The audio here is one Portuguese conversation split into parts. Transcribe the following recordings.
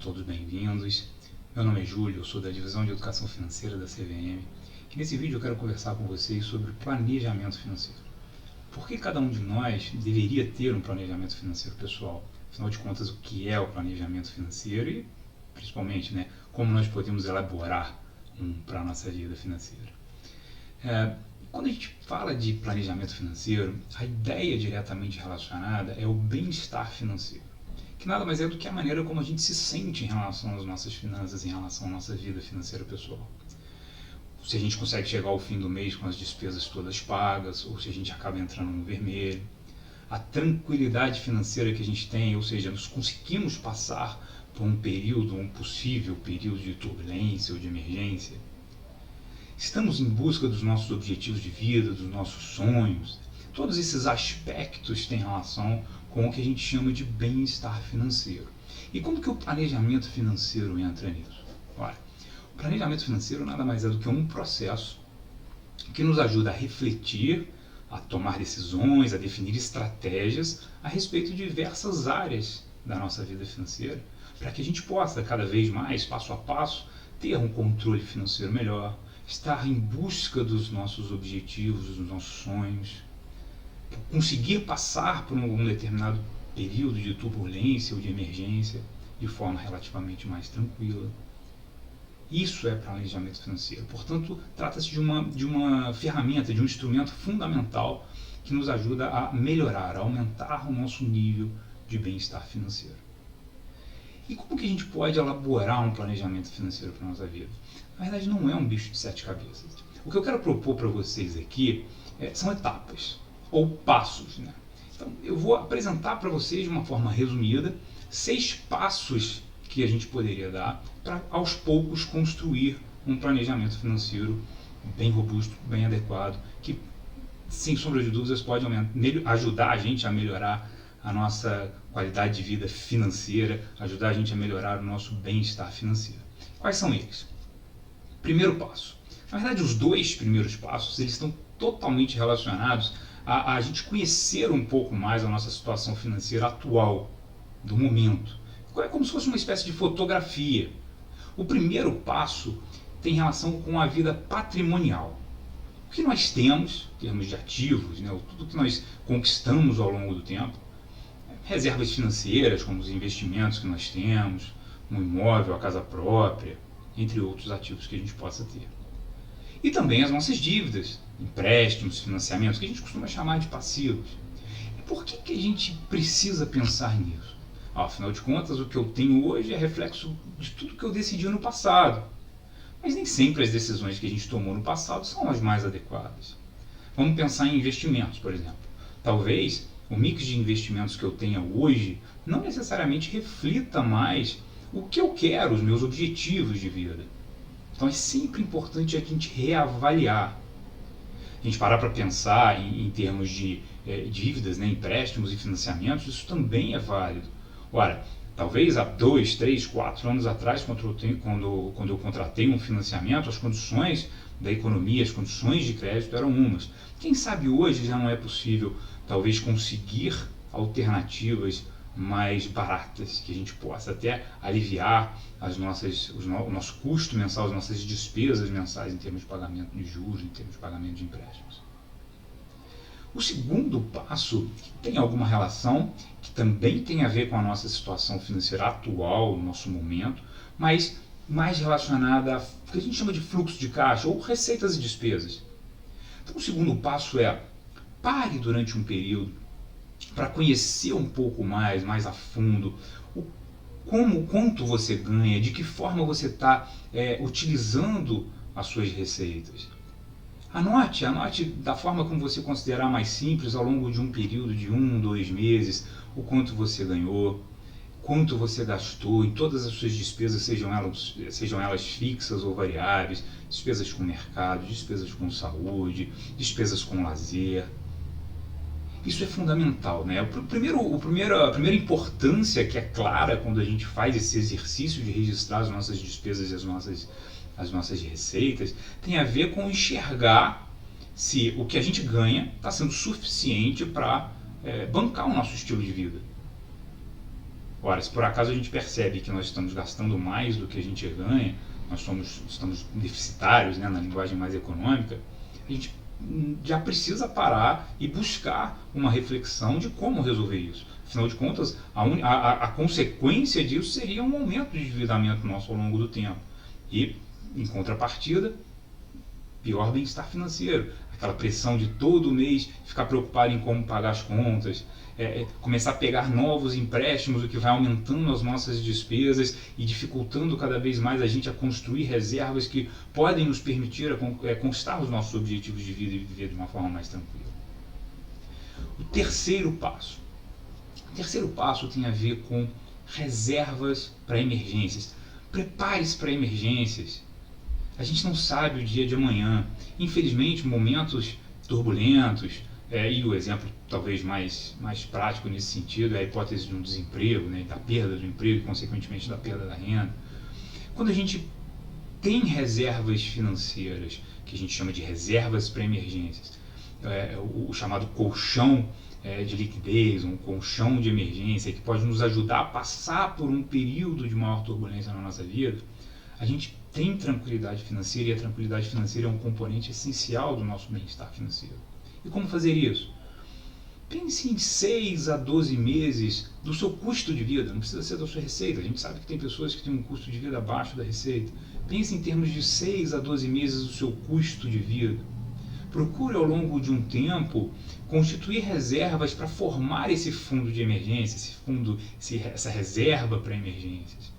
todos bem-vindos. Meu nome é Júlio, eu sou da Divisão de Educação Financeira da CVM e nesse vídeo eu quero conversar com vocês sobre planejamento financeiro. Por que cada um de nós deveria ter um planejamento financeiro pessoal? Afinal de contas, o que é o planejamento financeiro e, principalmente, como nós podemos elaborar um para a nossa vida financeira? Quando a gente fala de planejamento financeiro, a ideia diretamente relacionada é o bem-estar financeiro, que nada mais é do que a maneira como a gente se sente em relação às nossas finanças, em relação à nossa vida financeira pessoal. Se a gente consegue chegar ao fim do mês com as despesas todas pagas, ou se a gente acaba entrando no vermelho. A tranquilidade financeira que a gente tem, ou seja, nós conseguimos passar por um período, um possível período de turbulência ou de emergência. Estamos em busca dos nossos objetivos de vida, dos nossos sonhos. Todos esses aspectos têm relação com o que a gente chama de bem-estar financeiro. E como que o planejamento financeiro entra nisso? Olha, o planejamento financeiro nada mais é do que um processo que nos ajuda a refletir, a tomar decisões, a definir estratégias a respeito de diversas áreas da nossa vida financeira, para que a gente possa, cada vez mais, passo a passo, ter um controle financeiro melhor, estar em busca dos nossos objetivos, dos nossos sonhos, conseguir passar por um determinado período de turbulência ou de emergência de forma relativamente mais tranquila. Isso é planejamento financeiro. Portanto, trata-se de uma ferramenta, de um instrumento fundamental que nos ajuda a melhorar, a aumentar o nosso nível de bem-estar financeiro. E como que a gente pode elaborar um planejamento financeiro para a nossa vida? Na verdade, não é um bicho de sete cabeças. O que eu quero propor para vocês aqui são etapas, ou passos. Então, eu vou apresentar para vocês de uma forma resumida 6 passos que a gente poderia dar para, aos poucos, construir um planejamento financeiro bem robusto, bem adequado, que, sem sombra de dúvidas, pode ajudar a gente a melhorar a nossa qualidade de vida financeira, ajudar a gente a melhorar o nosso bem-estar financeiro. Quais são eles? Primeiro passo. Na verdade, os 2 primeiros passos eles estão totalmente relacionados a gente conhecer um pouco mais a nossa situação financeira atual, do momento. É como se fosse uma espécie de fotografia. O primeiro passo tem relação com a vida patrimonial. O que nós temos, em termos de ativos, tudo que nós conquistamos ao longo do tempo, reservas financeiras, como os investimentos que nós temos, um imóvel, a casa própria, entre outros ativos que a gente possa ter. E também as nossas dívidas, empréstimos, financiamentos, que a gente costuma chamar de passivos. E por que a gente precisa pensar nisso? Afinal de contas, o que eu tenho hoje é reflexo de tudo que eu decidi no passado. Mas nem sempre as decisões que a gente tomou no passado são as mais adequadas. Vamos pensar em investimentos, por exemplo. Talvez o mix de investimentos que eu tenha hoje não necessariamente reflita mais o que eu quero, os meus objetivos de vida. Então é sempre importante a gente reavaliar. A gente parar para pensar em termos de dívidas, empréstimos e financiamentos, isso também é válido. Ora, talvez há 2, 3, 4 anos atrás, quando eu contratei um financiamento, as condições da economia, as condições de crédito eram umas. Quem sabe hoje já não é possível, talvez, conseguir alternativas mais baratas, que a gente possa até aliviar o nosso custo mensal, as nossas despesas mensais em termos de pagamento de juros, em termos de pagamento de empréstimos. O segundo passo tem alguma relação, que também tem a ver com a nossa situação financeira atual, no nosso momento, mas mais relacionada a o que a gente chama de fluxo de caixa, ou receitas e despesas. Então o segundo passo é, pare durante um período para conhecer um pouco mais a fundo, quanto você ganha, de que forma você está utilizando as suas receitas. Anote da forma como você considerar mais simples ao longo de um período de 1, 2 meses, o quanto você ganhou, quanto você gastou em todas as suas despesas, sejam elas fixas ou variáveis, despesas com mercado, despesas com saúde, despesas com lazer. Isso é fundamental, A primeira importância que é clara quando a gente faz esse exercício de registrar as nossas despesas e as nossas receitas tem a ver com enxergar se o que a gente ganha está sendo suficiente para bancar o nosso estilo de vida. Ora, se por acaso a gente percebe que nós estamos gastando mais do que a gente ganha, estamos deficitários, né, na linguagem mais econômica, a gente já precisa parar e buscar uma reflexão de como resolver isso. Afinal de contas, a consequência disso seria um aumento de endividamento nosso ao longo do tempo. E, em contrapartida, pior bem-estar financeiro. Aquela pressão de todo mês ficar preocupado em como pagar as contas, começar a pegar novos empréstimos, o que vai aumentando as nossas despesas e dificultando cada vez mais a gente a construir reservas que podem nos permitir conquistar os nossos objetivos de vida e viver de uma forma mais tranquila. O terceiro passo tem a ver com reservas para emergências. Prepare-se para emergências. A gente não sabe o dia de amanhã. Infelizmente, momentos turbulentos, e o exemplo talvez mais prático nesse sentido é a hipótese de um desemprego, né, da perda do emprego e, consequentemente, da perda da renda. Quando a gente tem reservas financeiras, que a gente chama de reservas para emergências, o chamado colchão de liquidez, um colchão de emergência que pode nos ajudar a passar por um período de maior turbulência na nossa vida, a gente tem tranquilidade financeira, e a tranquilidade financeira é um componente essencial do nosso bem-estar financeiro. E como fazer isso? Pense em 6 a 12 meses do seu custo de vida, não precisa ser da sua receita. A gente sabe que tem pessoas que têm um custo de vida abaixo da receita. Pense em termos de 6 a 12 meses do seu custo de vida. Procure ao longo de um tempo constituir reservas para formar esse fundo de emergência, essa reserva para emergências.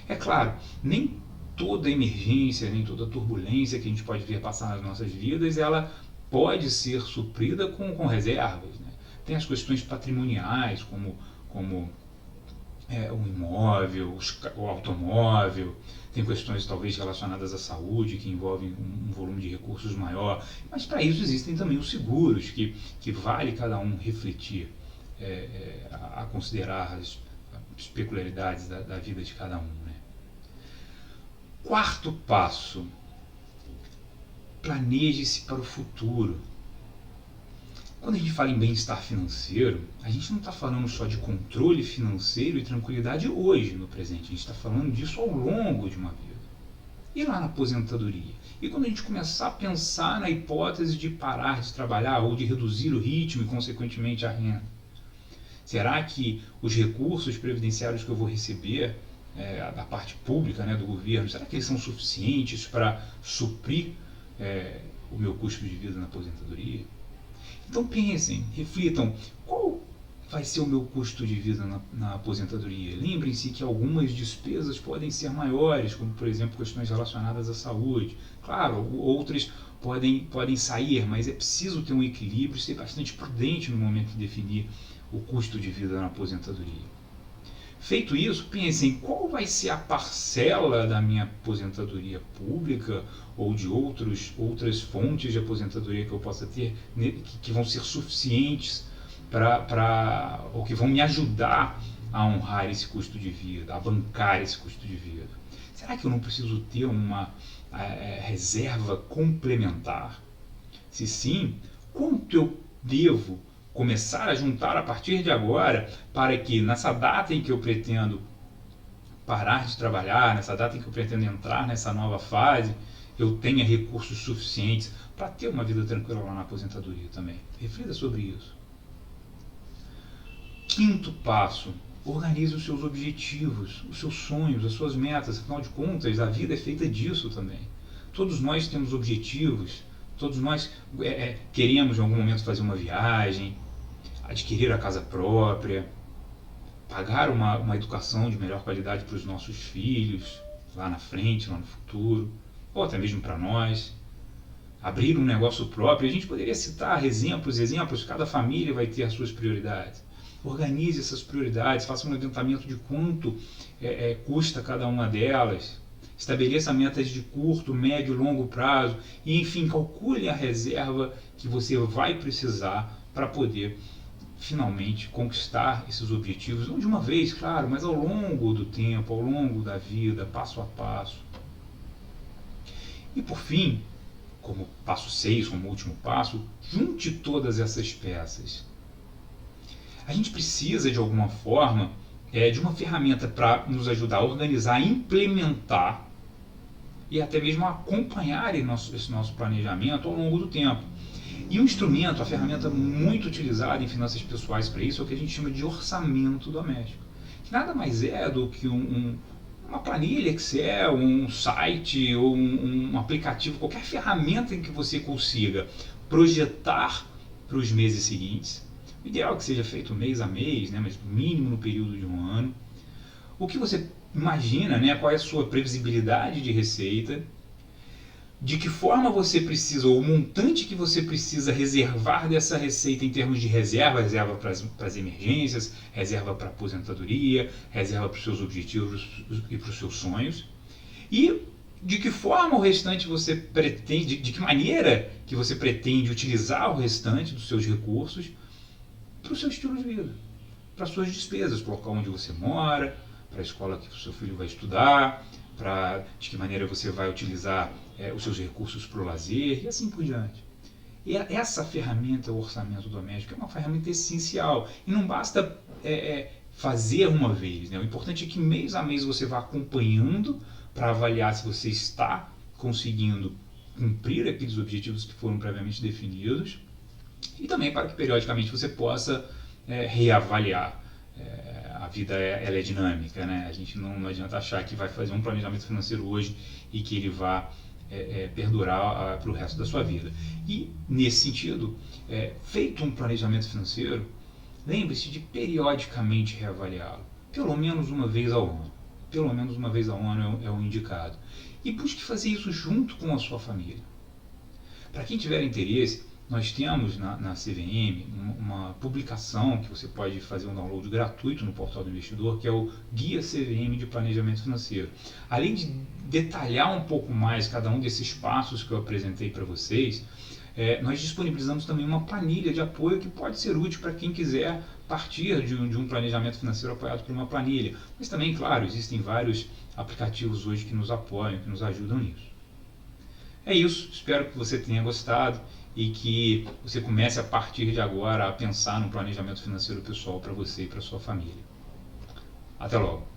É claro, nem toda emergência, nem toda turbulência que a gente pode ver passar nas nossas vidas, ela pode ser suprida com reservas, né? Tem as questões patrimoniais, como o imóvel, o automóvel, tem questões talvez relacionadas à saúde, que envolvem um volume de recursos maior, mas para isso existem também os seguros, que vale cada um refletir, a considerar as peculiaridades da vida de cada um, né? Quarto passo: planeje-se para o futuro. Quando a gente fala em bem-estar financeiro, a gente não está falando só de controle financeiro e tranquilidade hoje, no presente. A gente está falando disso ao longo de uma vida. E lá na aposentadoria? E quando a gente começar a pensar na hipótese de parar de trabalhar ou de reduzir o ritmo e, consequentemente, a renda? Será que os recursos previdenciários que eu vou receber da parte pública, né, do governo, será que eles são suficientes para suprir o meu custo de vida na aposentadoria? Então pensem, reflitam, qual vai ser o meu custo de vida na aposentadoria? Lembrem-se que algumas despesas podem ser maiores, como por exemplo questões relacionadas à saúde. Claro, outras podem sair, mas é preciso ter um equilíbrio e ser bastante prudente no momento de definir o custo de vida na aposentadoria. Feito isso, pensem qual vai ser a parcela da minha aposentadoria pública ou de outras fontes de aposentadoria que eu possa ter, que vão ser suficientes ou que vão me ajudar a honrar esse custo de vida, a bancar esse custo de vida. Será que eu não preciso ter uma reserva complementar? Se sim, quanto eu devo começar a juntar a partir de agora para que nessa data em que eu pretendo parar de trabalhar, nessa data em que eu pretendo entrar nessa nova fase, eu tenha recursos suficientes para ter uma vida tranquila lá na aposentadoria também. Reflita sobre isso. Quinto passo: organize os seus objetivos, os seus sonhos, as suas metas. Afinal de contas, a vida é feita disso também. Todos nós temos objetivos, todos nós queremos em algum momento fazer uma viagem, adquirir a casa própria, pagar uma educação de melhor qualidade para os nossos filhos, lá na frente, lá no futuro, ou até mesmo para nós, abrir um negócio próprio. A gente poderia citar exemplos, cada família vai ter as suas prioridades. Organize essas prioridades, faça um levantamento de quanto custa cada uma delas, estabeleça metas de curto, médio e longo prazo e, enfim, calcule a reserva que você vai precisar para poder finalmente conquistar esses objetivos, não de uma vez, claro, mas ao longo do tempo, ao longo da vida, passo a passo. E por fim, como passo 6, como último passo, junte todas essas peças. A gente precisa, de alguma forma, de uma ferramenta para nos ajudar a organizar, a implementar e até mesmo a acompanhar esse nosso planejamento ao longo do tempo. E o instrumento, a ferramenta muito utilizada em finanças pessoais para isso é o que a gente chama de orçamento doméstico, que nada mais é do que uma planilha Excel, um site ou um aplicativo, qualquer ferramenta em que você consiga projetar para os meses seguintes. O ideal é que seja feito mês a mês, né, mas mínimo no período de um ano. O que você imagina, né, qual é a sua previsibilidade de receita, de que forma você precisa, ou o montante que você precisa reservar dessa receita em termos de reserva para as emergências, reserva para a aposentadoria, reserva para os seus objetivos e para os seus sonhos, e de que forma o restante você pretende, de que maneira que você pretende utilizar o restante dos seus recursos para o seu estilo de vida, para as suas despesas, para o local onde você mora, para a escola que o seu filho vai estudar, de que maneira você vai utilizar os seus recursos para o lazer e assim por diante. E essa ferramenta, o orçamento doméstico, é uma ferramenta essencial e não basta fazer uma vez, né? O importante é que mês a mês você vá acompanhando para avaliar se você está conseguindo cumprir aqueles objetivos que foram previamente definidos e também para que periodicamente você possa reavaliar. A vida ela é dinâmica, né? A gente não adianta achar que vai fazer um planejamento financeiro hoje e que ele vá perdurar para o resto da sua vida. E, nesse sentido, feito um planejamento financeiro, lembre-se de periodicamente reavaliá-lo, pelo menos uma vez ao ano. Pelo menos uma vez ao ano é o indicado. E busque fazer isso junto com a sua família. Para quem tiver interesse, nós temos na CVM uma publicação que você pode fazer um download gratuito no portal do investidor, que é o Guia CVM de Planejamento Financeiro. Além de detalhar um pouco mais cada um desses passos que eu apresentei para vocês, nós disponibilizamos também uma planilha de apoio que pode ser útil para quem quiser partir de um planejamento financeiro apoiado por uma planilha. Mas também, claro, existem vários aplicativos hoje que nos apoiam, que nos ajudam nisso. É isso, espero que você tenha gostado e que você comece a partir de agora a pensar no planejamento financeiro pessoal para você e para sua família. Até logo!